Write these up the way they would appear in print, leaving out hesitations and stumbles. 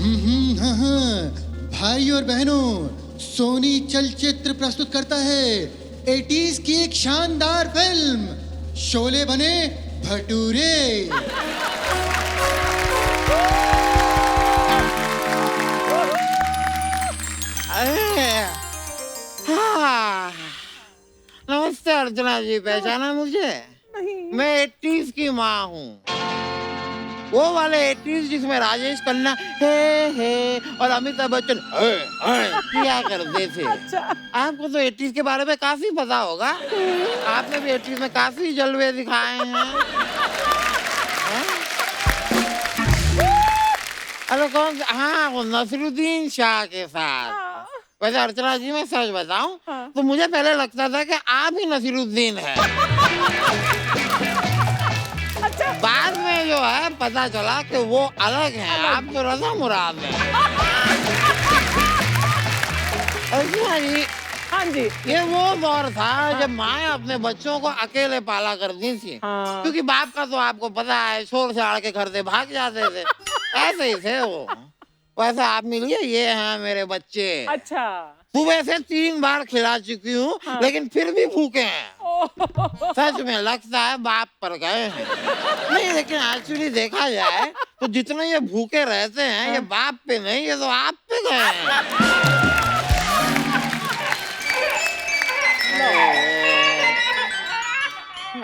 हाँ हाँ भाई और बहनों, सोनी चलचित्र प्रस्तुत करता है 80s की एक शानदार फिल्म शोले बने भटूरे। नमस्ते अर्चना जी, पहचाना मुझे? नहीं। मैं 80s की माँ हूँ, वो वाले 80s जिसमें राजेश खन्ना हे और अमिताभ बच्चन किया करते थे। अच्छा। आपको तो 80s के बारे में काफी पता होगा, आपने भी 80s में काफी जलवे दिखाए हैं। अरे कौन? हाँ, वो नसीरुद्दीन शाह के साथ। वैसे अर्चना जी मैं सच बताऊं तो मुझे पहले लगता था कि आप ही नसीरुद्दीन है। अच्छा। बाद में जो है पता चला कि वो अलग हैं, आप तो रज़ा मुराद हैं। अर्चना जी, हाँ जी। ये वो दौर था जब माएँ अपने बच्चों को अकेले पाला करती थी, क्योंकि बाप का तो आपको पता है छोड़ छाड़ के घर से भाग जाते थे। ऐसे ही थे वो। वैसे आप मिलिए, ये हैं मेरे बच्चे। अच्छा। सुबह से 3 बार खिला चुकी हूँ, लेकिन फिर भी भूखे हैं। सच में लगता है बाप पर गए हैं। नहीं, लेकिन एक्चुअली देखा जाए तो जितने ये भूखे रहते हैं, ये बाप पे नहीं, ये तो आप पे गए हैं।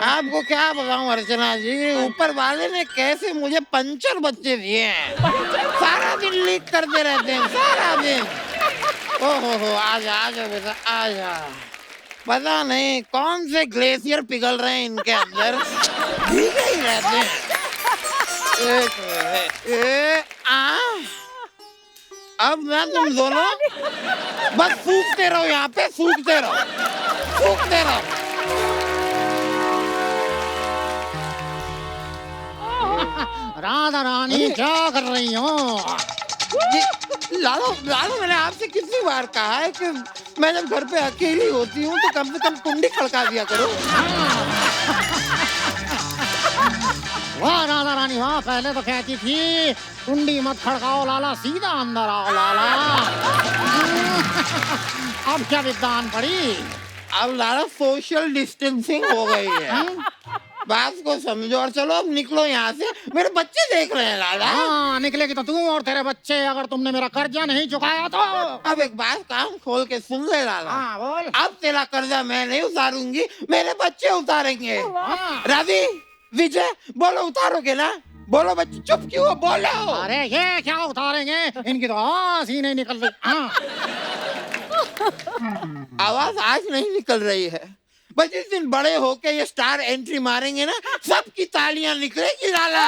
आपको क्या बताऊं अर्चना जी, ऊपर वाले ने कैसे मुझे पंचर बच्चे दिए हैं। सारा दिन लीक करते रहते हैं, सारा दिन। ओहो, आजा आजा बेटा आजा। पता नहीं कौन से ग्लेशियर पिघल रहे हैं इनके अंदर, भीगे ही रहते हैं। एक मिनट, अब ना तुम दोनों बस सूखते रहो, यहाँ पे सूखते रहो, सूखते रहो। राधा रानी क्या कर रही हो? लालो लालो, मैंने आपसे कितनी बार कहा है कि मैं जब घर पे अकेली होती हूँ तो कम से कम कुंडी खड़का दिया करो। वाह राधा रानी वाह, पहले तो कहती थी कुंडी मत खड़काओ लाला, सीधा अंदर आओ लाला। अब क्या विद्वान पड़ी? अब लाला सोशल डिस्टेंसिंग हो गई है। बात को समझो और चलो अब निकलो यहाँ से, मेरे बच्चे देख रहे हैं लाला। हाँ, निकलेगी तो तू और तेरे बच्चे, अगर तुमने मेरा कर्जा नहीं चुकाया तो। अब एक बात कान खोल के सुन ले लाला। हाँ बोल। अब तेरा कर्जा मैं नहीं उतारूंगी, मेरे बच्चे उतारेंगे। हाँ। राधी, विजय, बोलो उतारोगे ना? बोलो बच्चे, चुप क्यों हो, बोलो। अरे ये क्या उतारेंगे, इनकी तो आवाज ही नहीं निकल रही। हाँ। आवाज आज नहीं निकल रही है, बस जिस दिन बड़े होके ये स्टार एंट्री मारेंगे ना, सबकी तालियां निकलेगी लाला।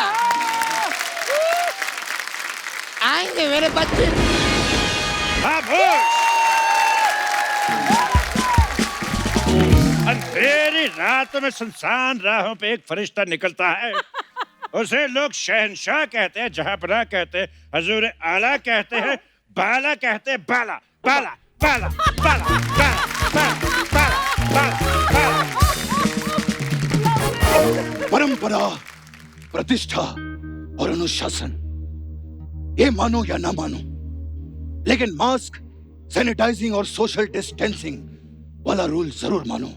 आएंगे मेरे बच्चे। अंधेरी रातों में सुनसान राहों पे एक फरिश्ता निकलता है, उसे लोग शहंशाह कहते हैं, जहांपनाह कहते हैं, हजूर आला कहते हैं, बाला कहते हैं, बाला बाला बाला बाला बाला बाला बाला। परंपरा, प्रतिष्ठा और अनुशासन, ये मानो या ना मानो, लेकिन मास्क, सैनिटाइजिंग और सोशल डिस्टेंसिंग वाला रूल जरूर मानो,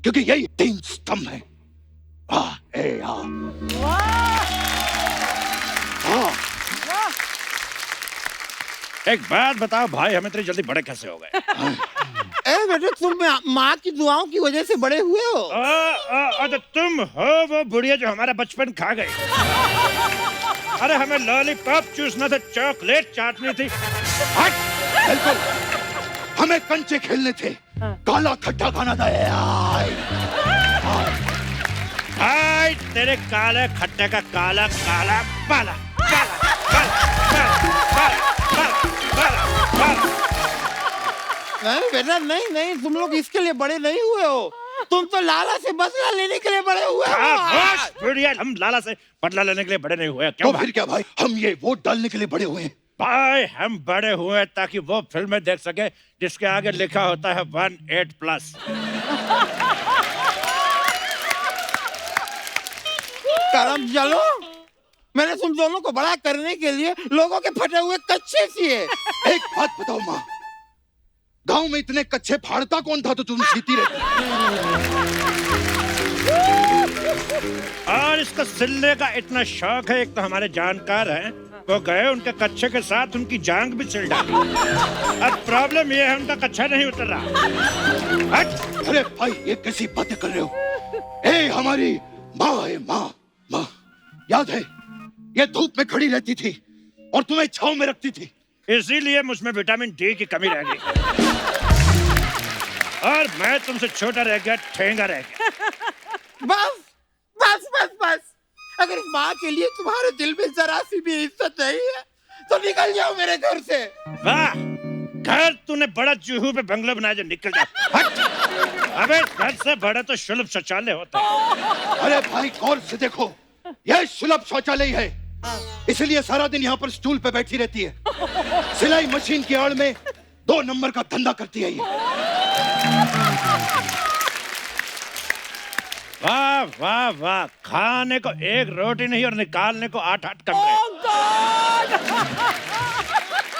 क्योंकि यही 3 स्तंभ है। एक बात बताओ भाई, हमें इतनी जल्दी बड़े कैसे हो गए? बेटे, तुम माँ की दुआओं की वजह से बड़े हुए हो। तो तुम हो वो बुढ़िया जो हमारा बचपन खा गई। अरे हमें लॉलीपॉप चूसना था, चॉकलेट चाटनी थी। बिल्कुल, हमें कंचे खेलने थे, काला खट्टा खाना था। भाई तेरे काले खट्टे का काला काला बाला बाला बाला बाला बाला बाला। नहीं बेटा, नहीं, तुम लोग इसके लिए बड़े नहीं हुए हो, तुम तो लाला से बदला लेने के लिए बड़े हुए हो। बुढ़िया, हम लाला से बदला लेने के लिए बड़े नहीं हुए। तो फिर क्या भाई, हम ये वोट डालने के लिए बड़े हुए हैं। भाई हम बड़े हुए ताकि वो फिल्में देख सके जिसके आगे लिखा होता है 18+। करम चलो, मैंने तुम दोनों को बड़ा करने के लिए लोगों के फटे हुए कच्चे सिए। एक बात बताओ माँ, गांव में इतने कच्चे फाड़ता कौन था तो तुम सीती रहती? और इसको सिलने का इतना शौक है, एक तो हमारे जानकार हैं, वो गए उनके कच्चे के साथ उनकी जांग भी सिल डाली। अब प्रॉब्लम ये है उनका कच्चा नहीं उतर रहा। हट! अरे भाई ये कैसी बातें कर रहे हो? ए हमारी माँ है, माँ याद है, ये धूप में खड़ी रहती थी और तुम्हें छांव में रखती थी, इसीलिए मुझमें विटामिन डी की कमी रह गई और मैं तुमसे छोटा रह गया, ठेंगा रह गया। बस बस बस बस, अगर इस माँ के लिए तुम्हारे दिल में जरा सी भी इज्जत नहीं है तो निकल जाओ मेरे घर से। वाह, घर तूने बड़ा जुहू पे बंगला बनाया जो निकल जा। हट! अबे घर से बड़ा तो सुलभ शौचालय होता है। अरे भाई गौर से देखो, यह सुलभ शौचालय है, इसलिए सारा दिन यहाँ पर स्टूल पे बैठी रहती है। सिलाई मशीन की आड़ में 2 नंबर का धंधा करती है ये। वाह वाह वाह, खाने को 1 रोटी नहीं और निकालने को 8-8 कमरे।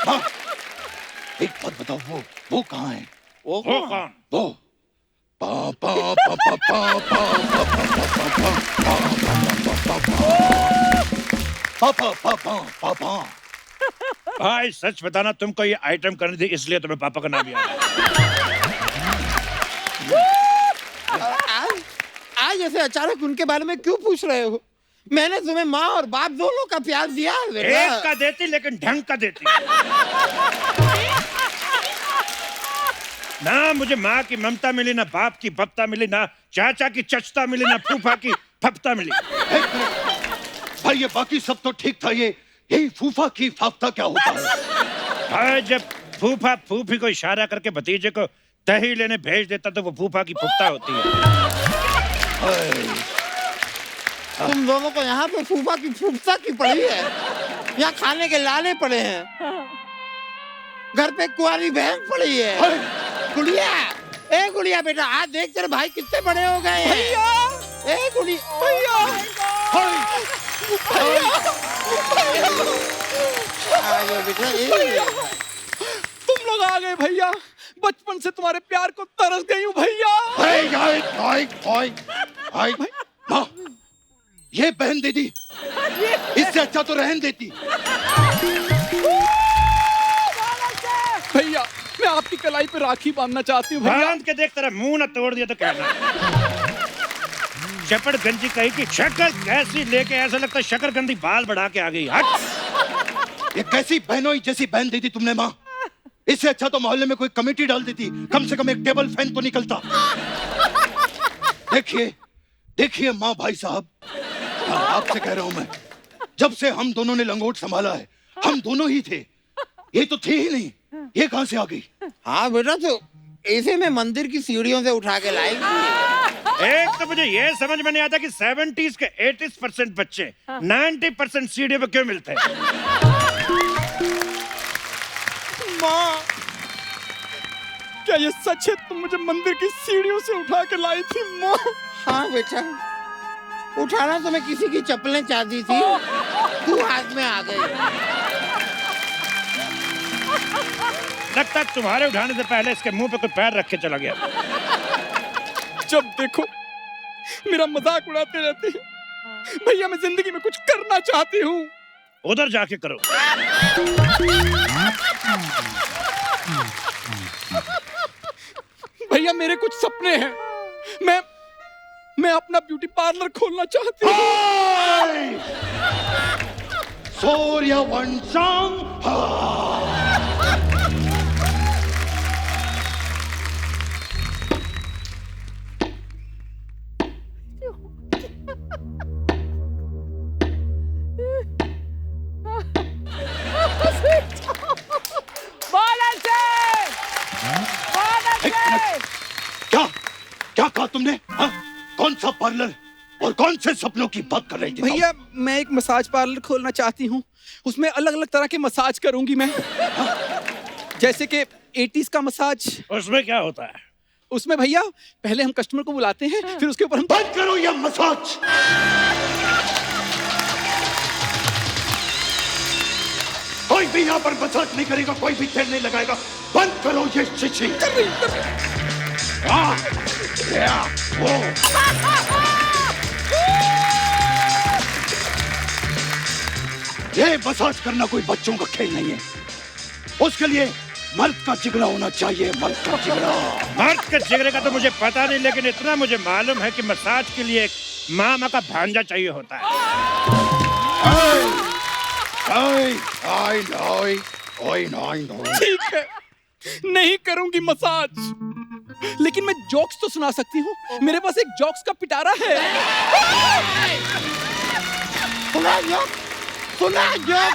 हाँ, एक बात बताओ, वो कहाँ है? वो कौन? वो पा पा पा पा पा पा पा पा पा। भाई सच बताना, तुमको ये आइटम करनी थी इसलिए तुम्हें पापा का नाम याद है। आज ऐसे अचानक उनके बारे में क्यों पूछ रहे हो? मैंने तुम्हें माँ और बाप दोनों का प्यार दिया है बेटा। एक का देती लेकिन ढंग का देती। ना मुझे माँ की ममता मिली, ना बाप की बपता मिली, ना चाचा की चचता मिली, ना फूफा की फपता मिली। भाई ये बाकी सब तो ठीक था, यही फूफा की फाफ्ता क्या होता है? भाई जब फूफा फूफी को इशारा करके भतीजे को दही लेने भेज देता तो वो फूफा की फुफ्ता होती है। तुम दोनों को यहाँ पे फूफा की फुफ्ता की पड़ी है, यहाँ खाने के लाले पड़े हैं, घर पे कुंवारी बहन पड़ी है। गुड़िया, ए गुड़िया बेटा, आज देख तेरे भाई कितने बड़े हो गए हैं। भैया, ए गुड़िया, भैया, भैया, तुम लोग आ गए भैया, बचपन से तुम्हारे प्यार को तरस गई हूँ भैया। माँ, ये बहन दीदी, इससे अच्छा तो रहन देती। भैया मैं आपकी कलाई पे राखी बांधना चाहती हूँ भैया। बांध के देख, तेरा मुंह ना तोड़ दिया तो कहना। चपड़ गंजी कही कि शक्कर कैसी लेके ऐसा लगता है शकरकंदी बाल बढ़ा के आ गई। हट! ये कैसी बहनोई जैसी बहन दी थी तुमने माँ? इससे अच्छा तो मोहल्ले में कोई कमेटी डाल देती, कम से कम एक टेबल फैन तो निकलता। देखिए माँ भाई साहब, आपसे कह रहा हूं मैं, जब से हम दोनों ने लंगोट संभाला है, हम दोनों ही थे, ये तो थी ही नहीं, ये कहां से आ गई? हाँ बेटा, तो इसे मैं मंदिर की सीढ़ियों से उठा के लाई। एक तो मुझे ये समझ में नहीं आता कि 70s के 80% बच्चे 90% सीढ़ियों पे क्यों मिलते हैं। माँ, क्या ये सच है? तुम मुझे मंदिर की सीढ़ियों से उठा के लाई थी माँ? हाँ बेटा, उठाना तो मैं किसी की चप्पलें चाहती थी, तू हाथ में आ गई। लगता है तुम्हारे उठाने से पहले इसके मुंह पे कोई पैर रख के चला गया। जब देखो मेरा मजाक उड़ाते रहते हैं भैया। मैं जिंदगी में कुछ करना चाहती हूँ। उधर जाके करो। भैया मेरे कुछ सपने हैं, मैं अपना ब्यूटी पार्लर खोलना चाहती हूँ। सूर्यवंशम। क्या कहा तुमने? हाँ? कौन सा पार्लर और कौन से सपनों की बात कर रही थी? भैया मैं एक मसाज पार्लर खोलना चाहती हूँ, उसमें अलग अलग तरह के मसाज करूंगी मैं। जैसे कि 80s का मसाज। उसमें क्या होता है? उसमें भैया पहले हम कस्टमर को बुलाते हैं, फिर उसके ऊपर हम। बंद करो ये मसाज। कोई भी यहाँ पर मजाक नहीं करेगा, कोई भी तेल नहीं लगाएगा। बंद करो ये शीशी। हाँ, या, वो। ये मसाज करना कोई बच्चों का खेल नहीं है। उसके लिए मर्द का जिगरा होना चाहिए, मर्द का जिगरा। मर्द के जिगरे का तो मुझे पता नहीं, लेकिन इतना मुझे मालूम है कि मसाज के लिए एक मामा का भांजा चाहिए होता है। ठीक है, नहीं करूंगी मसाज, लेकिन मैं जोक्स तो सुना सकती हूँ। मेरे पास एक जोक्स का पिटारा है। सुना जोक, सुना जोक,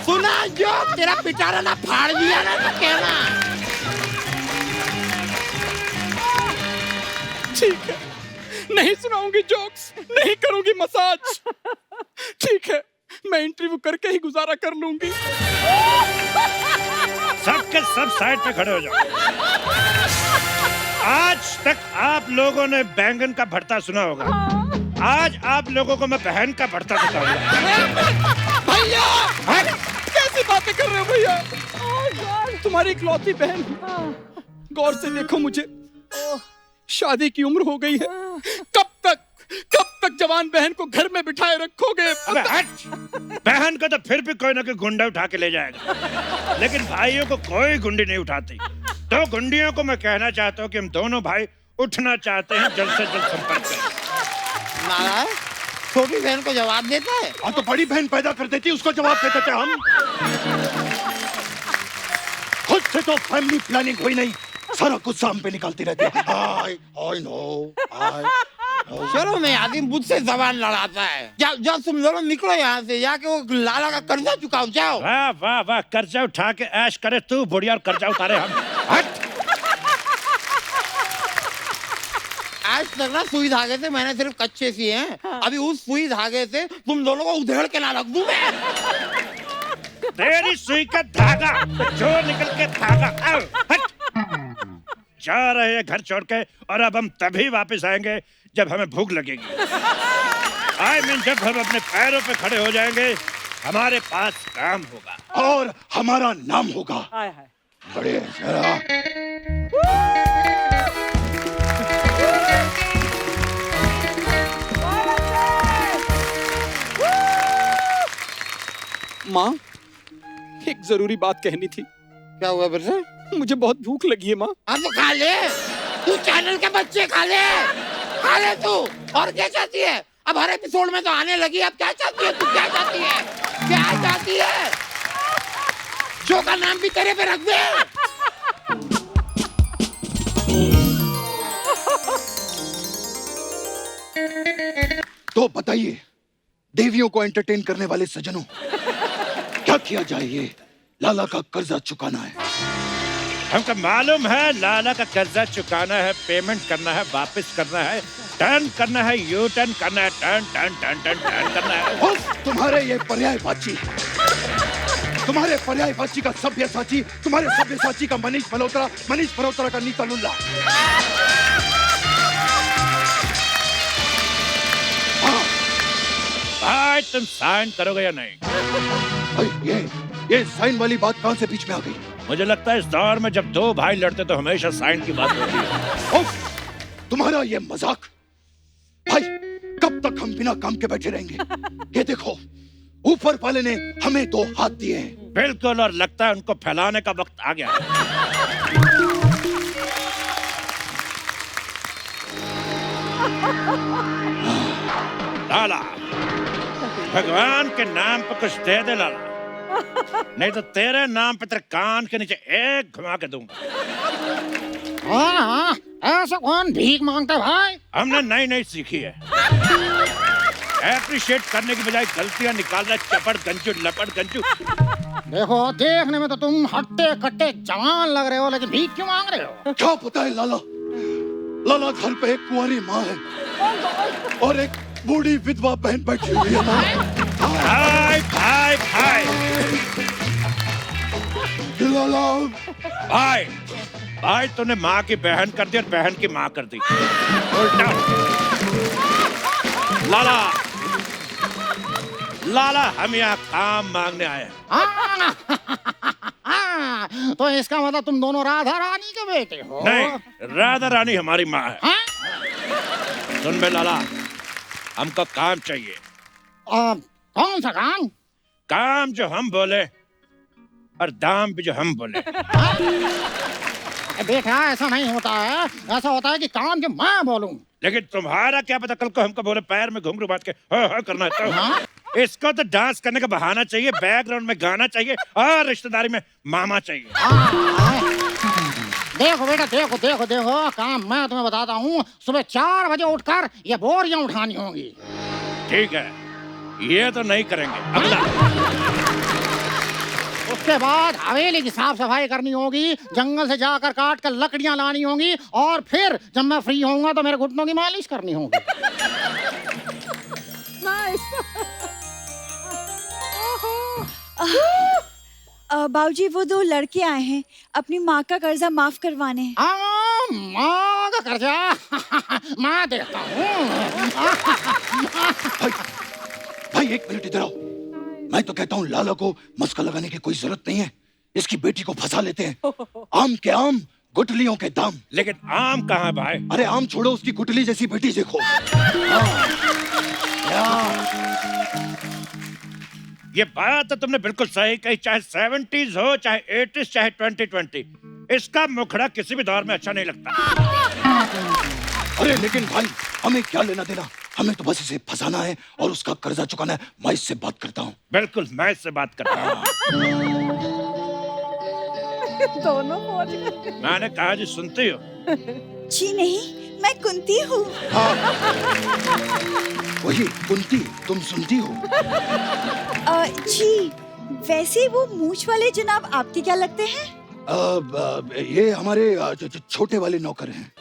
सुना जोक। तेरा पिटारा ना फाड़ दिया ना तो कहना। ठीक है, नहीं सुनाऊंगी जोक्स, नहीं करूंगी मसाज। ठीक है, मैं इंटरव्यू करके ही गुजारा कर लूंगी। सबके सब साइड पे खड़े हो जाओ। आज तक आप लोगों ने बैंगन का भरता सुना होगा, आज आप लोगों को मैं बहन का भरता बताऊंगा। भैया, कैसी बातें कर रहे हो भैया? तुम्हारी इकलौती बहन, गौर से देखो मुझे, शादी की उम्र हो गई है। कब तक जवान बहन को घर में बिठाए रखोगे? अबे हट! बहन को तो फिर भी कोई ना कोई गुंडा उठा के ले जाएगा, लेकिन भाइयों को कोई गुंडी नहीं उठाती। तो गुंडियों को मैं कहना चाहता हूँ कि हम दोनों भाई उठना चाहते हैं, जल्द से जल्द संपर्क करें। नारायण छोटी बहन को जवाब देता है। हाँ तो बड़ी बहन पैदा कर देती, उसको जवाब देते थे हम। खुद से तो फैमिली प्लानिंग हुई नहीं, सारा गुस्सा हम पे निकालती रहती है। I know. चलो मैं आदमी मुझसे जबान लड़ाता है। जाओ तुम दोनों निकलो यहाँ से, जाके वो लाला का कर्जा चुकाओ। जाओ। वाह वाह वाह, कर्जा उठा के ऐश करे तू बुढ़िया, और कर्जा उतारे हम। हट! आज तक ना सुई धागे से मैंने सिर्फ कच्चे सिए हैं। अभी उस सुई धागे से तुम दोनों को उधेड़ के ना रख दूं मैं। तेरी सुई का धागा जो निकल के धागा। आओ, हट! जा रहे हैं घर छोड़ के, और अब हम तभी वापस आएंगे जब हमें भूख लगेगी। जब हम अपने पैरों पे खड़े हो जाएंगे, हमारे पास काम होगा और हमारा नाम होगा। बड़े जरा माँ, एक जरूरी बात कहनी थी। क्या हुआ फिर से? मुझे बहुत भूख लगी है माँ। हाँ तो खा ले, तू चैनल के बच्चे खा ले तू। और क्या चाहती है? अब हर एपिसोड में तो आने लगी, अब क्या चाहती है तू? क्या चाहती है? क्या चाहती है? शो का नाम भी तेरे पे रख दे। तो बताइए, देवियों को एंटरटेन करने वाले सज्जनों, क्या किया जाए? ये लाला का कर्जा चुकाना है। हमको मालूम है लाला का कर्जा चुकाना है, पेमेंट करना है, वापस करना है, टर्न करना है, यू टर्न करना है, टर्न करना है। तुम्हारे ये पर्यायवाची, तुम्हारे पर्यायवाची का सभ्यसाची, तुम्हारे सभ्यसाची का मनीष मल्होत्रा का नीता लुल्ला। हाँ। भाई तुम साइन करोगे या नहीं? ये साइन वाली बात कहाँ से बीच में आ गई? मुझे लगता है इस दौर में जब दो भाई लड़ते तो हमेशा साइन की बात होती है। तुम्हारा ये मजाक, भाई कब तक हम बिना काम के बैठे रहेंगे? ये देखो, ऊपर वाले ने हमें 2 हाथ दिए हैं। बिल्कुल, और लगता है उनको फैलाने का वक्त आ गया है। लाला, भगवान के नाम पर कुछ दे दे लाला, नहीं तो तेरे नाम पे तेरे कान के नीचे एक घुमा के दूंगा। हाँ, ऐसा कौन भीख मांगता भाई? हमने नई सीखी है। एप्रिशिएट करने की बजाय गलतियां निकाल रहे, चपड़ गंजू लपड़ गंजू। देखो, देखने में तो तुम हट्टे कट्टे जवान लग रहे हो, लेकिन भीख क्यों मांग रहे हो? क्या पता है लाला घर पे एक कुंवारी माँ है और एक बूढ़ी विधवा बहन बैठी हुई है। भाई भाई भाई लाला, भाई तूने माँ की बहन कर दी और बहन की माँ कर दी, उल्टा। लाला, लाला हम यहाँ काम मांगने आए हैं। तो इसका मतलब तुम दोनों राधा रानी के बेटे हो? नहीं, राधा रानी हमारी माँ है। हाँ? सुन बे लाला, हमको काम चाहिए। कौन सा काम? काम जो हम बोले और दाम भी जो हम बोले। बेटा ऐसा नहीं होता है, ऐसा होता है कि काम जो मैं बोलूं। लेकिन तुम्हारा क्या पता, कल को हमको बोले पैर में घुंघरू बांध के हो करना है तो। हाँ? इसको तो डांस करने का बहाना चाहिए, बैकग्राउंड में गाना चाहिए और रिश्तेदारी में मामा चाहिए। देखो बेटा, देखो देखो देखो, काम मैं तुम्हें बताता हूँ। सुबह 4 बजे उठकर ये बोरियां उठानी होंगी। ठीक है, ये तो नहीं करेंगे। अगला। उसके बाद हवेली की साफ सफाई करनी होगी, जंगल से जाकर काट कर लकड़ियां लानी होंगी, और फिर जब मैं फ्री होऊंगा तो मेरे घुटनों की मालिश करनी होगी। बाबूजी, वो 2 लड़के आए हैं अपनी माँ का कर्जा माफ करवाने। माँ का कर्जा मैं देता हूँ। भाई 1 मिनट इधर आओ। मैं तो कहता हूँ लाला को मस्का लगाने की कोई जरूरत नहीं है। इसकी बेटी को फंसा लेते हैं। आम के आम, गुटलियों के दाम। लेकिन आम कहाँ है भाई? अरे आम छोड़ो, उसकी गुटली जैसी बेटी देखो। ये बात तो तुमने बिल्कुल सही कही, चाहे 70s हो, चाहे 80s, चाहे 2020, इसका मुखड़ा किसी भी दौर में अच्छा नहीं लगता। अरे लेकिन भाई, हमें क्या लेना देना? हमें तो बस इसे फंसाना है और उसका कर्जा चुकाना है। मैं इससे बात करता हूँ। बिल्कुल, मैं इससे बात करता हूँ। दोनों पहुंच गए। मैंने कहा जी, सुनती हो? जी नहीं, मैं कुंती हूँ। हाँ। वही कुंती, तुम सुनती हो? जी, वैसे वो मूंछ वाले जनाब आपके क्या लगते हैं? ये हमारे छोटे वाले नौकर हैं।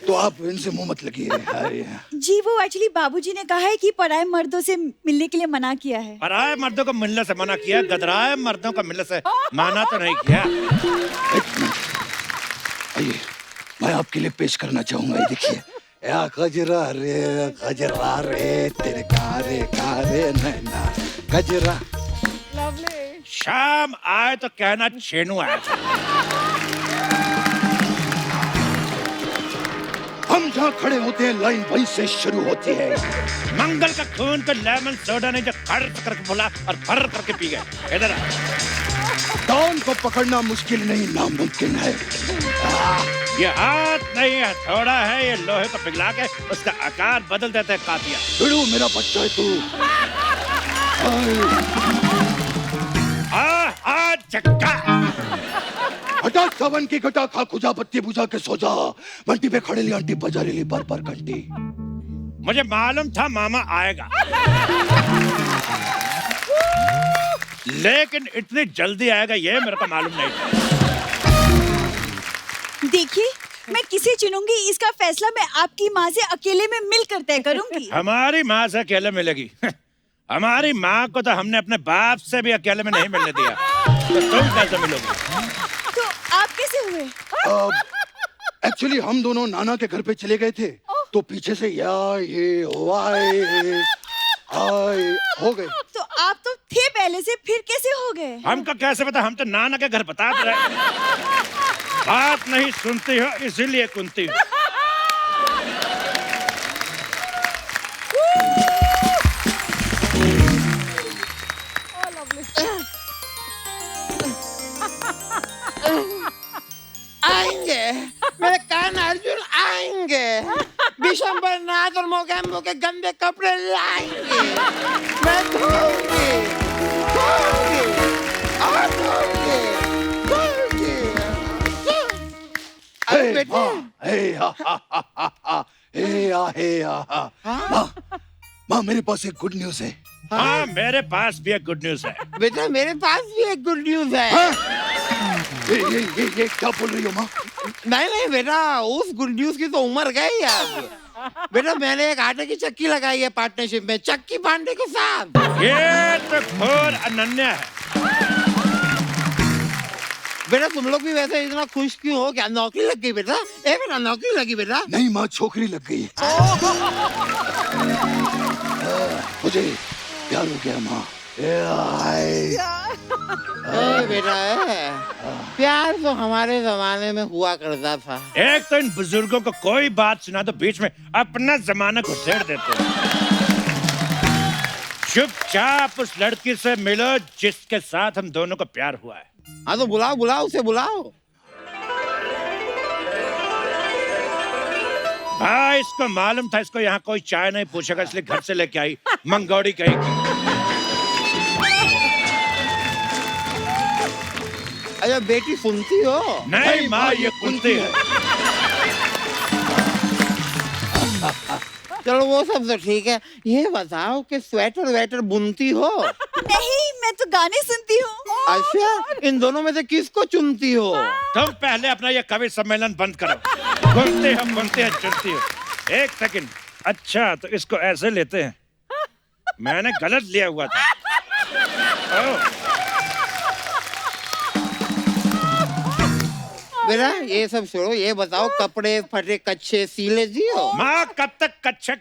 तो आप इनसे मुंह मत लगिए। जी, वो एक्चुअली बाबूजी ने कहा है कि पराये मर्दों से मिलने के लिए मना किया है। पराये मर्दों को मिलने से मना किया, गदराए मर्दों को मिलने से माना तो नहीं किया। आइए, मैं आपके लिए पेश करना चाहूंगा। ये देखिए, या गजरा रे तेरे कारे नैना गजरा। शाम आए तो कहना छेनू आया था। हम जहाँ खड़े होते हैं लाइन वहीं से शुरू होती है। मंगल का खून को लेमन सोडा ने जो खर्च करके बोला और भर करके पी गए। इधर आ। डॉन को पकड़ना मुश्किल नहीं, नामुमकिन है। ये हाथ नहीं है, थोड़ा है, ये लोहे को पिघला के उसका आकार बदल देते हैं कातिया। बिड़ू मेरा बच्चा है तू। चक्का हटा सावन की घटा, खा खुजा बत्ती बुझा के सो जा। बंटी पे खड़े ली आंटी बजा रही पर घंटी। मुझे मालूम था मामा आएगा, लेकिन इतनी जल्दी आएगा ये मेरे को मालूम नहीं था। देखिए, मैं किसे चुनूंगी इसका फैसला मैं आपकी माँ से अकेले में मिलकर तय करूंगी। हमारी माँ से अकेले मिलेगी? हमारी माँ को तो हमने अपने बाप से भी अकेले में नहीं मिलने दिया, तो तुम कैसे मिलोगी? तो आप कैसे हुए? एक्चुअली हम दोनों नाना के घर पे चले गए थे, तो पीछे से ये वाई हो गए। तो आप तो थे पहले से, फिर कैसे हो गए? हमको कैसे पता? हम तो नाना के घर बता रहे। बात नहीं सुनती हो इसीलिए कुंती हो। आएंगे मेरे कान अर्जुन, आएंगे दिसंबर नाथ और मोगैम्बो के गंदे कपड़े लाएंगे। मैं धोऊंगी और धोऊंगी। माँ मेरे पास एक गुड न्यूज है। हाँ, मेरे पास भी एक गुड न्यूज है। बेटा, मेरे पास भी एक गुड न्यूज है। ये क्या बोल रही हो माँ? नहीं बेटा, उस गुड न्यूज की तो उम्र गई अब। बेटा, मैंने एक आटे की चक्की लगाई है पार्टनरशिप में चक्की पांडे के साथ। ये तो घोर अनन्या है। बेटा, तुम लोग भी वैसे इतना खुश क्यों हो? क्या नौकरी लग गई बेटा? बेटा, नौकरी लगी बेटा? नहीं माँ, छोकरी लग गई। मुझे प्यार हो गया माँ। बेटा प्यार तो हमारे जमाने में हुआ करता था। एक तो इन बुजुर्गों को कोई बात सुना तो बीच में अपना जमाना घुसेड़ देते हैं। चुपचाप उस लड़की से मिलो जिसके साथ हम दोनों को प्यार हुआ है। हाँ तो बुलाओ बुलाओ उसे बुलाओ। हाँ इसको मालूम था इसको यहाँ कोई चाय नहीं पूछेगा, इसलिए घर से लेके आई मंगोड़ी कहीं। अरे बेटी सुनती हो? नहीं माँ ये कुंती है। चलो वो सब तो ठीक है, ये बताओ कि स्वेटर वेटर बुनती हो? नहीं, मैं तो गाने सुनती हूँ। अच्छा, इन दोनों में से किसको चुनती हो? तुम पहले अपना ये कवि सम्मेलन बंद करो। बुनते हैं चुनती हो। एक सेकंड। अच्छा तो इसको ऐसे लेते हैं, मैंने गलत लिया हुआ था। ओह। बेटा ये सब छोड़ो, ये बताओ कपड़े फटे कच्चे सीले दियो? माँ कब तक कच्चे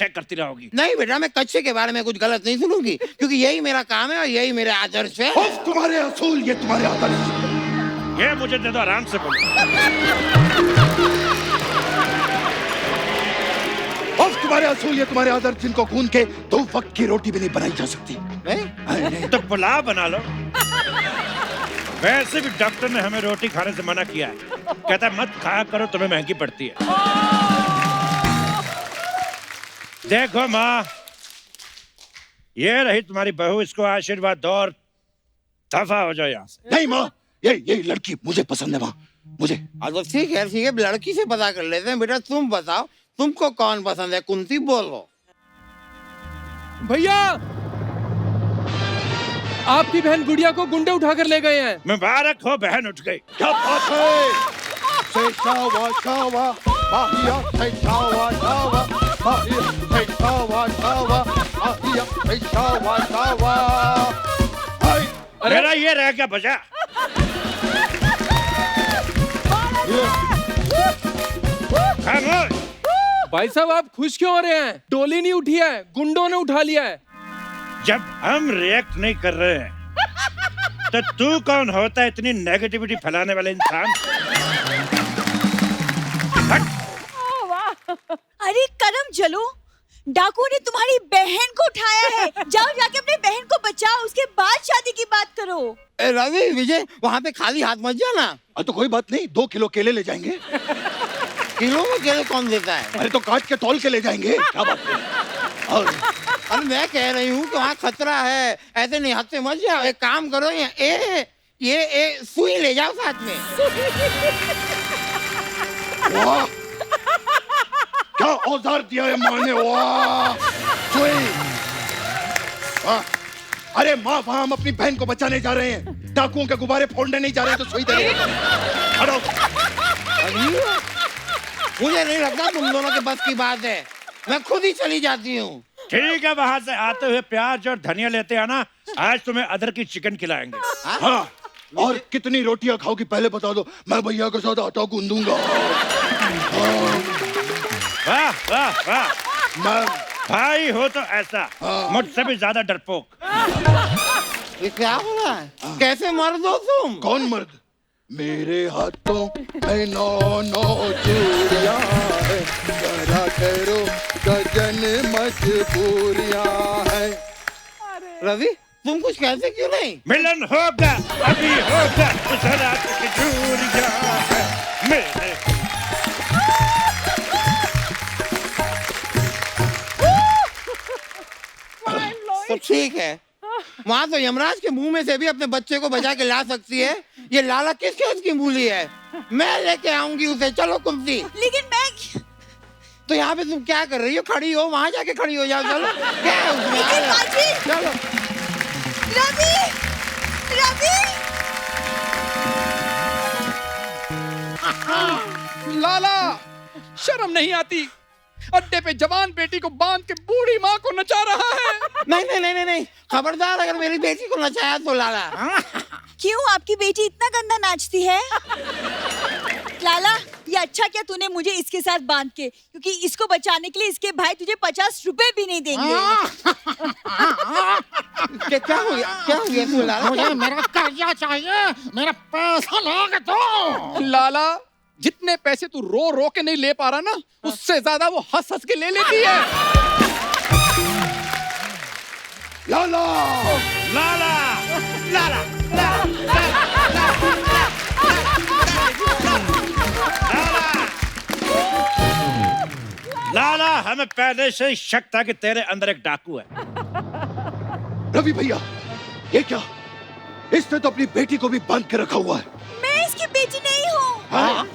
करती रहोगी? नहीं बेटा, मैं कच्चे के बारे में कुछ गलत नहीं सुनूंगी, क्योंकि यही मेरा काम है और यही मेरे आदर्श है। उफ, तुम्हारे असूल ये तुम्हारे आदर्श। ये मुझे दे दो, आराम से बोलो। उफ, तुम्हारे असूल ये तुम्हारे आदर्श, जिनको गूंद के 2 वक्त की रोटी भी नहीं बनाई जा सकती। नहीं? तो पुलाव बना लो। वैसे भी डॉक्टर ने हमें रोटी खाने से मना किया है, कहता है मत खाया करो, तुम्हें महंगी पड़ती है। देखो माँ, ये रही तुम्हारी बहू, इसको आशीर्वाद दो और दफा हो जाओ यहाँ से। नहीं माँ, ये लड़की मुझे पसंद है माँ, मुझे। तो ठीक है लड़की से पता कर लेते हैं। बेटा तुम बताओ, तुमको कौन पसंद है? कुंती बोलो। भैया आपकी बहन गुड़िया को गुंडे उठाकर ले गए हैं। मुबारक हो, बहन उठ गई। क्या बात है? से शावा शावा माहिया, से शावा शावा माहिया, से शावा शावा माहिया, से शावा शावा। मेरा ये रह गया बजा। खामोश। भाई साहब आप खुश क्यों हो रहे हैं? डोली नहीं उठी है, गुंडों ने उठा लिया है। जब हम रिएक्ट नहीं कर रहे हैं तो तू कौन होता है इतनी नेगेटिविटी फैलाने वाले इंसान? अरे करम जलो, डाकू ने तुम्हारी बहन को उठाया है। जाओ जाके अपने बहन को बचाओ, उसके बाद शादी की बात करो। रवि विजय, वहाँ पे खाली हाथ मत जाना। तो कोई बात नहीं, 2 किलो केले ले जाएंगे। किलो में केले कौन देता है? अरे तो काट के तौल के ले जाएंगे। क्या बात है? और अरे मैं कह रही हूँ कि वहाँ खतरा है, ऐसे नहीं हाथ से मत जाओ। एक काम करो, ये सुई ले जाओ साथ में। वाह, क्या औजार दिया है माँ ने। वाह, सुई। वाह। अरे माँ, वहाँ हम अपनी बहन को बचाने जा रहे हैं, डाकुओं के गुब्बारे फोड़ने नहीं जा रहे हैं, तो सुई दे। हटो। मुझे नहीं लगता तुम दोनों के बस की बात है, मैं खुद ही चली जाती हूँ। ठीक है, वहां से आते हुए प्याज और धनिया लेते आना, आज तुम्हें अदर की चिकन खिलाएंगे। हाँ, और कितनी रोटियां खाओगी पहले बता दो, मैं भैया के साथ आटा गूंदूंगा। वाह वाह वाह, मैं भाई हो तो ऐसा, मुझसे भी ज्यादा डरपोक। ये क्या हो रहा है? कैसे मर्द हो तुम? कौन मर्द? मेरे हाथों में 9 चूड़ियां है, जरा करो गजन मजबूरियां है। रवि तुम कुछ कहते क्यों नहीं? मिलन होगा, अभी होगा, उस रात की चूड़ियां है मेरे। तो ठीक है, वहाँ तो यमराज के मुंह में से भी अपने बच्चे को बचा के ला सकती है। ये लाला किस खेत की मूली है? मैं लेके आऊंगी उसे। चलो कुंती। लेकिन मैं तो यहाँ पे तुम क्या कर रही हो? खड़ी हो, वहाँ जाके खड़ी हो जाओ। चलो क्या है उसमें? लेकिन बाजी, चलो। रवि, रवि। लाला शर्म नहीं आती? अड्डे पे जवान बेटी को बांध के बूढ़ी माँ को नचा रहा है। नहीं, खबरदार, अगर मेरी बेटी को नचाया तो लाला। क्यों आपकी बेटी इतना गंदा नाचती है? लाला ये अच्छा क्या तूने मुझे इसके साथ बांध के, क्योंकि इसको बचाने के लिए इसके भाई तुझे 50 रुपए भी नहीं देंगे। क्या हो गया तू लाला? मुझे मेरा कर्जा चाहिए, मेरा पैसा लोगे तो। लाला, जितने पैसे तू रो रो के नहीं ले पा रहा ना, उससे ज्यादा वो हंस हंस के ले लेती है। लाला लाला लाला लाला, हमें पहले से ही शक था कि तेरे अंदर एक डाकू है। रवि भैया, ये क्या? इसने तो अपनी बेटी को भी बांध के रखा हुआ है। मैं इसकी बेटी नहीं हूँ। हाँ?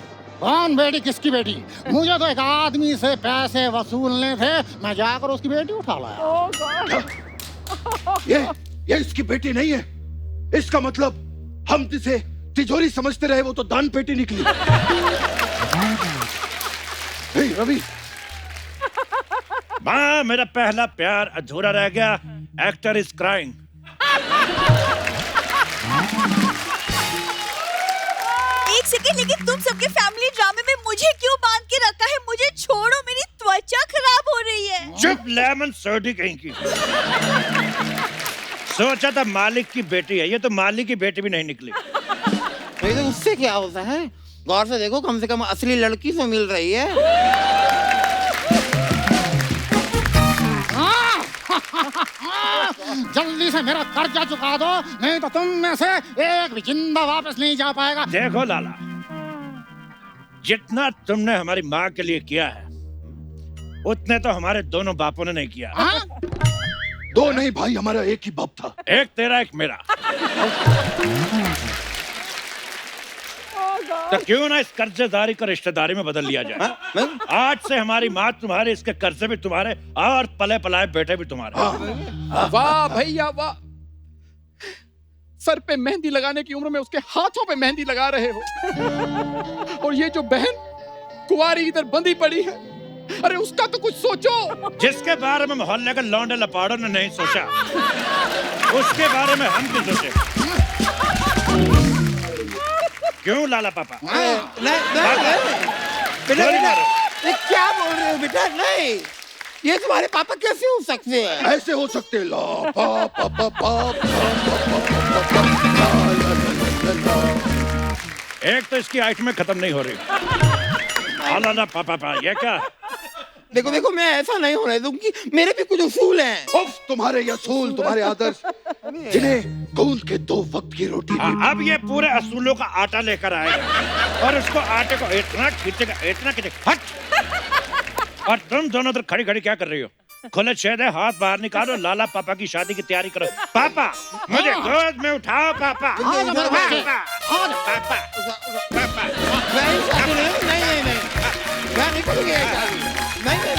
कौन बेटी, किसकी बेटी? मुझे तो एक आदमी से पैसे वसूलने थे, मैं जाकर उसकी बेटी उठा लाया। ये इसकी बेटी नहीं है। इसका मतलब हम जिसे तिजोरी समझते रहे वो तो दान पेटी निकली। हे रवि, माँ, मेरा पहला प्यार अधूरा रह गया। Actor is crying. एक सेकंड, लेकिन तुम सबके फैमिली ड्रामे में मुझे क्यों बांध के रखा है? मुझे छोड़ो, मेरी त्वचा खराब हो रही है। चुप, लेमन सोडी कहीं की। सोचा था मालिक की बेटी है, ये तो मालिक की बेटी भी नहीं निकली। तो उससे क्या होता है? गौर से देखो, कम से कम असली लड़की से मिल रही है। जल्दी से मेरा कर्जा चुका दो, नहीं तो तुम में से एक भी जिंदा वापस नहीं जा पाएगा। देखो लाला, जितना तुमने हमारी माँ के लिए किया है, उतने तो हमारे दोनों बापों ने नहीं किया। दो नहीं भाई, हमारा एक ही बाप था। एक तेरा, एक मेरा। तो क्यों ना इस कर्जेदारी को रिश्तेदारी में बदल लिया जाए? आज से हमारी माँ तुम्हारी, इसके कर्जे भी तुम्हारे, और पले पलाए बेटे भी तुम्हारे। वाह भैया वाह, सर पे मेहंदी लगाने की उम्र में उसके हाथों पे मेहंदी लगा रहे हो। और ये जो बहन कुंवारी इधर बंधी पड़ी है, अरे उसका तो कुछ सोचो। जिसके बारे में मोहल्ले के लौंडे लपाड़ों ने नहीं सोचा, उसके बारे में हम क्यों सोचे? क्यों लाला पापा? क्या बोल रहे हो बेटा? नहीं, ये तुम्हारे पापा कैसे हो सकते हैं? ऐसे हो सकते। ला पा पा पा पा एक तो इसकी आइटमें खत्म नहीं हो रही। लाला पापा, ये क्या? देखो देखो, मैं ऐसा नहीं होने दूंगी, मेरे भी कुछ उसूल हैं। उफ, तुम्हारे ये असूल, तुम्हारे आदर्श, जिन्हें गूंद के 2 वक्त की रोटी। अब ये पूरे असूलों का आटा लेकर आएगा और उसको आटे को इतना खींचेगा, इतना खींचेगा। हट! और तुम दोनों उधर खड़ी खड़ी क्या कर रही हो? खुले छेद है, हाथ बाहर निकालो, लाला पापा की शादी की तैयारी करो। पापा, मुझे गोद में उठाओ। पापा, पापा, पापा। मैं शादी नहीं, मैं नहीं करूंगी ये शादी। नहीं, ये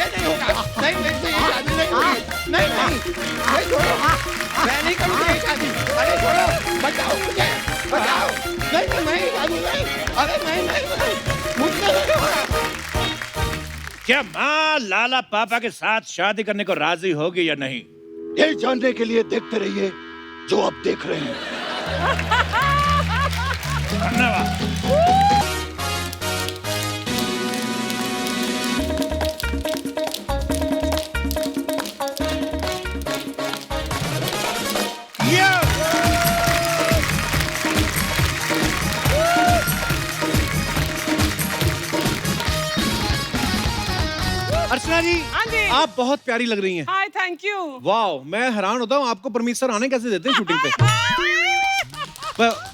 नहीं होगा। नहीं, ये शादी नहीं होगी। नहीं, छोड़ो, मैं नहीं करूंगी ये शादी। अरे छोड़ो, बचाओ मुझे, बचाओ। नहीं, शादी नहीं। अरे नहीं, मुझसे नहीं होगा। क्या माँ लाला पापा के साथ शादी करने को राजी होगी या नहीं? ये जानने के लिए देखते रहिए जो आप देख रहे हैं। धन्यवाद। अर्चना जी, आप बहुत प्यारी लग रही हैं। हाय, थैंक यू। वाह, मैं हैरान होता हूँ, आपको परमिशन आने कैसे देते हैं शूटिंग पे?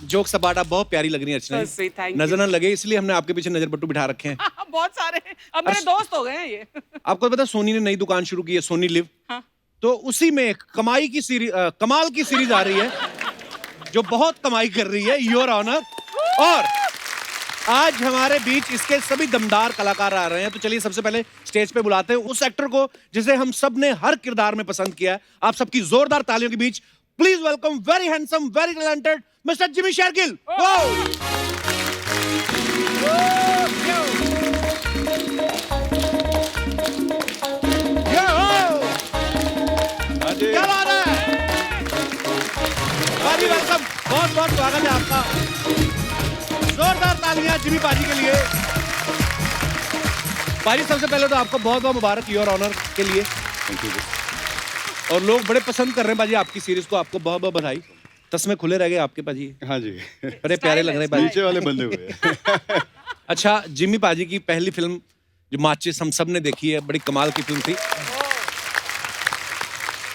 जोक सपाट, आप बहुत प्यारी लग रही हैं अर्चना जी। नजर न लगे इसलिए हमने आपके पीछे नजर बट्टू बिठा रखे हैं। बहुत सारे हैं, अब मेरे दोस्त हो गए हैं ये। आपको पता है सोनी ने नई दुकान शुरू की है, सोनी लिव। तो उसी में कमाल की सीरीज आ रही है जो बहुत कमाई कर रही है, योर ऑनर। और आज हमारे बीच इसके सभी दमदार कलाकार आ रहे हैं। तो चलिए सबसे पहले स्टेज पे बुलाते हैं उस एक्टर को जिसे हम सब ने हर किरदार में पसंद किया है। आप सबकी जोरदार तालियों के बीच please welcome very handsome, very talented mister Jimmy Shergill. क्या बात है, वेरी वेलकम, बहुत बहुत स्वागत है आपका। जोरदार तालियां जिमी पाजी के लिए। पाजी सबसे पहले तो आपको बहुत बहुत मुबारक योर ऑनर के लिए। Thank you. और लोग बड़े पसंद कर रहे हैं पाजी आपकी सीरीज को, आपको बहुत बहुत बधाई। तस्मे खुले रह गए आपके पाजी, हाँ जी, बड़े प्यारे लग रहे हैं पाजी। नीचे वाले बंदे हुए। अच्छा, जिमी पाजी की पहली फिल्म जो माचिस हम सब ने देखी है, बड़ी कमाल की फिल्म थी।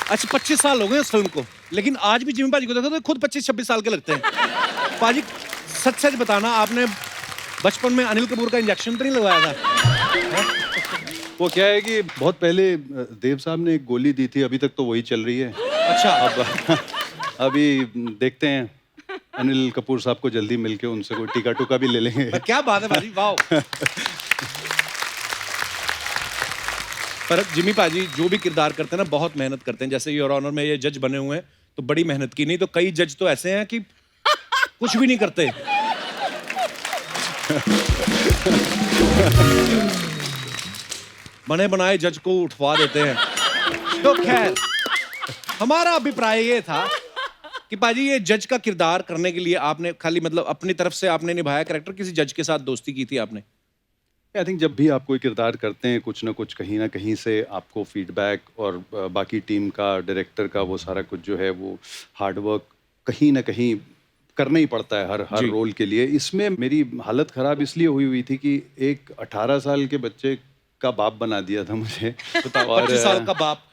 अच्छा 25 साल हो गए उस फिल्म को, लेकिन आज भी जिमी पाजी को देखो तो खुद 25-26 साल के लगते हैं। पाजी सच सच बताना, आपने बचपन में अनिल कपूर का इंजेक्शन तो नहीं लगवाया था? वो क्या है कि बहुत पहले देव साहब ने एक गोली दी थी, अभी तक तो वही चल रही है। अच्छा, अब अभी देखते हैं अनिल कपूर साहब को जल्दी मिलके उनसे कोई टीका टूका भी ले लेंगे। क्या बात है पाजी, वाह। पर जिमी पाजी जो भी किरदार करते हैं ना, बहुत मेहनत करते हैं। जैसे योर ऑनर में ये जज बने हुए हैं तो बड़ी मेहनत की, नहीं तो कई जज तो ऐसे हैं कि कुछ भी नहीं करते। बने बनाए जज को उठवा देते हैं। तो खैर, हमारा अभिप्राय ये था कि पाजी ये जज का किरदार करने के लिए आपने खाली मतलब अपनी तरफ से आपने निभाया कैरेक्टर, किसी जज के साथ दोस्ती की थी आपने? आई थिंक जब भी आप कोई किरदार करते हैं, कुछ ना कुछ कहीं ना कहीं से आपको फीडबैक और बाकी टीम का, डायरेक्टर का, वो सारा कुछ जो है वो हार्डवर्क कहीं ना कहीं करना ही पड़ता है हर रोल के लिए। इसमें मेरी हालत ख़राब इसलिए हुई थी कि एक 18 साल के बच्चे का बाप बना दिया था मुझे। 25 साल का बाप।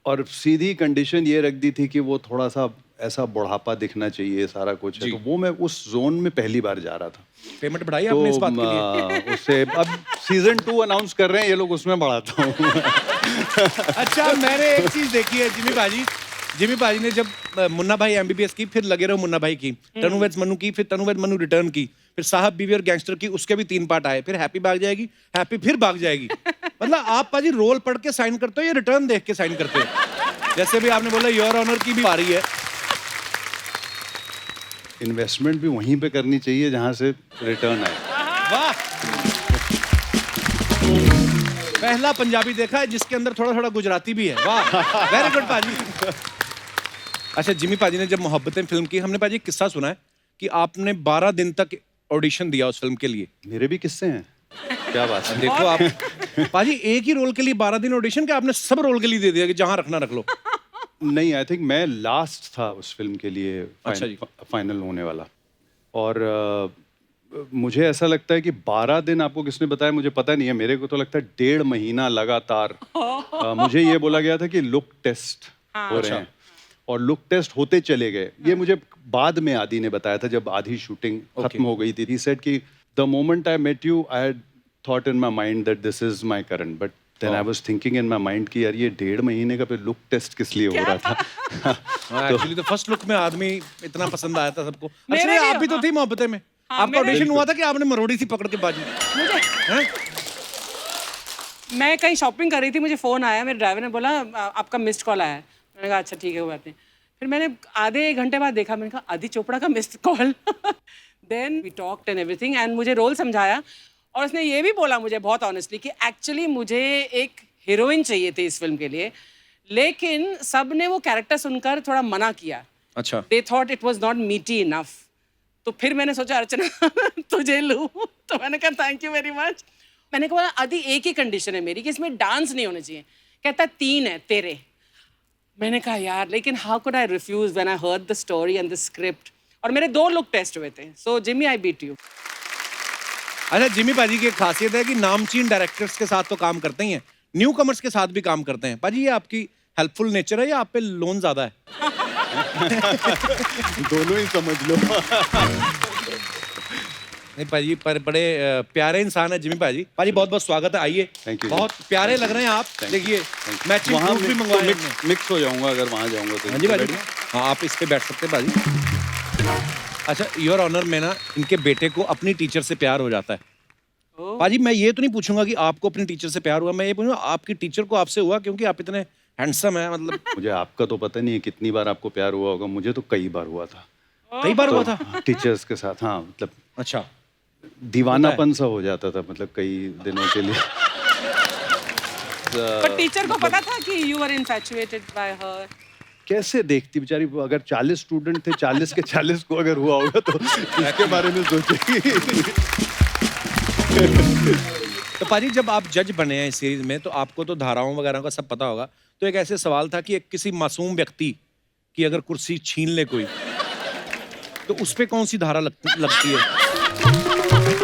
और सीधी कंडीशन ये रख दी थी कि वो थोड़ा सा ऐसा बुढ़ापा दिखना चाहिए, सारा कुछ है। तो वो मैं उस जोन में पहली बार जा रहा था। पेमेंट बढ़ाई आपने इस बात के लिए? उससे अब सीजन 2 अनाउंस कर रहे हैं ये लोग, उसमें बढ़ाता हूँ। अच्छा, मैंने एक चीज देखी है जिमी पाजी ने जब मुन्ना भाई MBBS की, फिर लगे रहो मुन्ना भाई की, तनु वेड्स मनु की, फिर तनु वेड्स मनु रिटर्न की, फिर साहब बीवी और गैंगस्टर की, उसके भी 3 पार्ट आए, फिर हैप्पी भाग जाएगी, हैप्पी फिर भाग जाएगी। मतलब आप पाजी रोल पढ़ के साइन करते हो या रिटर्न देख के साइन करते हो? जैसे भी आपने बोला योर ऑनर की भी आ रही है। इन्वेस्टमेंट भी वहीं पे करनी चाहिए जहां से रिटर्न आए। वाह, पहला पंजाबी देखा है जिसके अंदर थोड़ा थोड़ा गुजराती भी है। वाह, वेरी गुड पाजी। अच्छा, जिमी पाजी ने जब मोहब्बतें फिल्म की, हमने पाजी एक किस्सा सुना है कि आपने 12 दिन तक ऑडिशन दिया उस फिल्म के लिए। मेरे भी किस्से हैं, क्या बात है। देखो आप पाजी, एक ही रोल के लिए 12 दिन ऑडिशन, के आपने सब रोल के लिए दे दिया कि जहां रखना रख लो? नहीं, आई थिंक मैं लास्ट था उस फिल्म के लिए, अच्छा जी। फाइनल होने वाला। और मुझे ऐसा लगता है कि 12 दिन, आपको किसने बताया मुझे पता नहीं है, मेरे को तो लगता है 1.5 महीना लगातार मुझे ये बोला गया था कि लुक टेस्ट हो रहे हैं, और लुक टेस्ट होते चले गए। ये मुझे बाद में आदि ने बताया था जब आधी शूटिंग खत्म हो गई थी। ही सेड कि the moment I met you I had thought in my mind that this is my Karan, but then I was thinking in my mind कि यार ये 1.5 महीने का फिर लुक टेस्ट किस लिए हो रहा था। एक्चुअली तो फर्स्ट लुक में आदमी इतना पसंद आया था सबको। मेरे अच्छा, भी, आप भी तो थी मोहब्बतें में, आपका ऑडिशन हुआ था कि आपने मरोड़ी सी पकड़ के बाजी? मैं कहीं शॉपिंग कर रही थी, मुझे फोन आया, मेरे ड्राइवर ने बोला आपका मिस्ड कॉल आया है। मैंने कहा अच्छा ठीक है, कोई बात नहीं। फिर मैंने आधे 1 घंटे बाद देखा, मैंने कहा आदि चोपड़ा का missed call. Then we talked and everything, and मुझे रोल समझाया, और उसने ये भी बोला मुझे बहुत ऑनेस्टली कि एक्चुअली मुझे एक हीरोइन चाहिए थी इस फिल्म के लिए, लेकिन सब ने वो कैरेक्टर सुनकर थोड़ा मना किया। अच्छा, they thought it was not मीटी इनफ। तो फिर मैंने सोचा अर्चना तुझे लूं, तो मैंने कहा थैंक यू वेरी मच। मैंने कहा आदि एक ही कंडीशन है मेरी कि इसमें डांस नहीं होने चाहिए। कहता 3 है तेरे। मैंने कहा यार, लेकिन how could I refuse when I heard the story and the script. और मेरे 2 लुक टेस्ट हुए थे। So Jimmy, I beat you. अच्छा, जिमी पाजी की एक खासियत है कि नामचीन डायरेक्टर्स के साथ तो काम करते ही हैं, न्यू कमर्स के साथ भी काम करते हैं। पाजी, ये आपकी हेल्पफुल नेचर है या आप पे लोन ज्यादा है? दोनों ही समझ लो। नहीं पाजी, पर बड़े प्यारे इंसान है जिमी पाजी। पाजी बहुत बहुत स्वागत है, आइए। Thank you. बहुत प्यारे लग रहे हैं आप। देखिए, मैचिंग वहाँ फ्रूट भी मंगवाए हमने। मिक्स हो जाऊंगा अगर वहाँ जाऊंगा तो। हाँ जी पाजी, हाँ आप इस पे बैठ सकते हैं पाजी। अच्छा, योर ऑनर में ना इनके बेटे को अपनी टीचर से प्यार हो जाता है। पाजी, मैं ये तो नहीं पूछूंगा कि आपको अपनी टीचर से प्यार हुआ, मैं ये पूछूंगा आपकी टीचर को आपसे हुआ, क्योंकि आप इतने हैंडसम है। मतलब मुझे आपका तो पता नहीं है कितनी बार आपको प्यार हुआ होगा, मुझे तो कई बार हुआ था। कई बार हुआ था टीचर्स के साथ? हाँ, मतलब अच्छा, दीवानापन सा हो जाता था, मतलब कई दिनों के लिए। पर टीचर को पता था कि you are infatuated by her? कैसे देखती बेचारी, अगर 40 स्टूडेंट थे 40 के 40 को अगर हुआ होगा तो इसके बारे में सोचेगी। तो पाजी जब आप जज बने हैं इस सीरीज में तो आपको तो धाराओं वगैरह का सब पता होगा, तो एक ऐसे सवाल था कि एक किसी मासूम व्यक्ति की अगर कुर्सी छीन ले कोई तो उस पे कौन सी धारा लगती है?